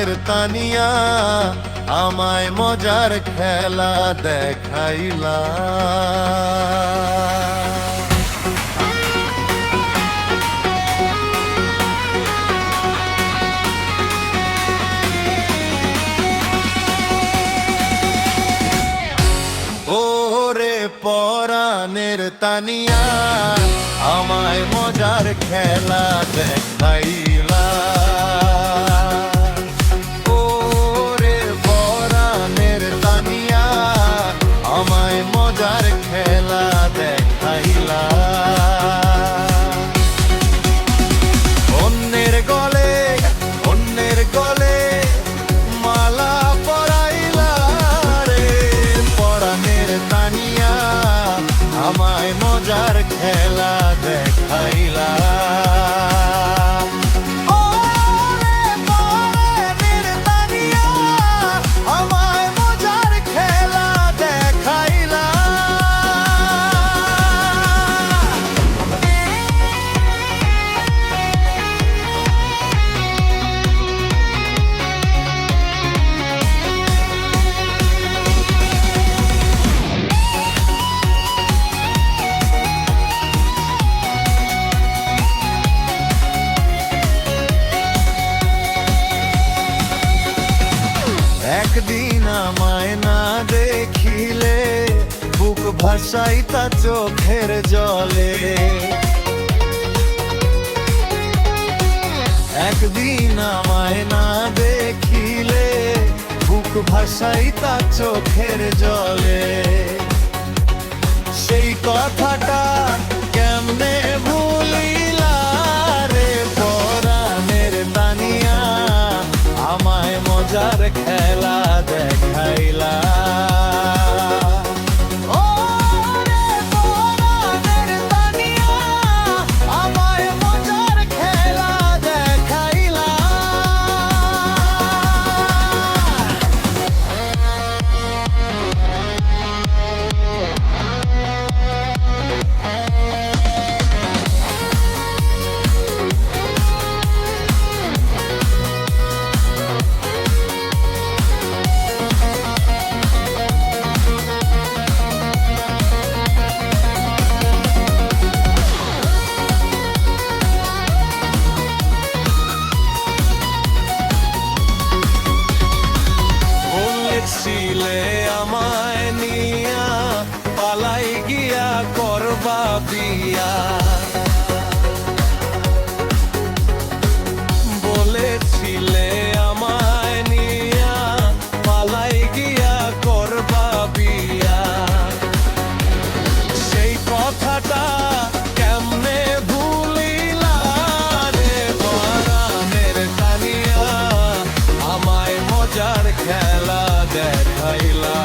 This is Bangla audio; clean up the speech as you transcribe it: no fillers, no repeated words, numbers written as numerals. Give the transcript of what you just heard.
পরাণের তানিয়া আমায় মজার খেলা দেখাইলা। ওরে পরাণের তানিয়া আমায় মজার খেলা দেখাইলা। ওরে পরাণের তানিয়া আমায় মজার খেলা দেখাইলা। অন্যের গলে মালা পরাইলা রে পরাণের তানিয়া আমায় মজার খেলা দেখাইলা। একদিন আমায় না দেখিলে বুক ভাসাইতা চোখের জলে। একদিন আমায় না দেখিলে বুক ভাসাইতা চোখের জলে। সেই কথাটা কেমনে ভুলিলা রে পরাণের তানিয়া আমায় মজার খেলা দেখাইলা। ছিলে আমায় নিয়া পালাই গিয়া করবা বিয়া। বলেছিলে আমায় নিয়া পালাই গিয়া করবা বিয়া। সেই কথাটা কেমনে ভুলিলা রে পরাণের তানিয়া আমায় মজার খেলা দেখাইলা।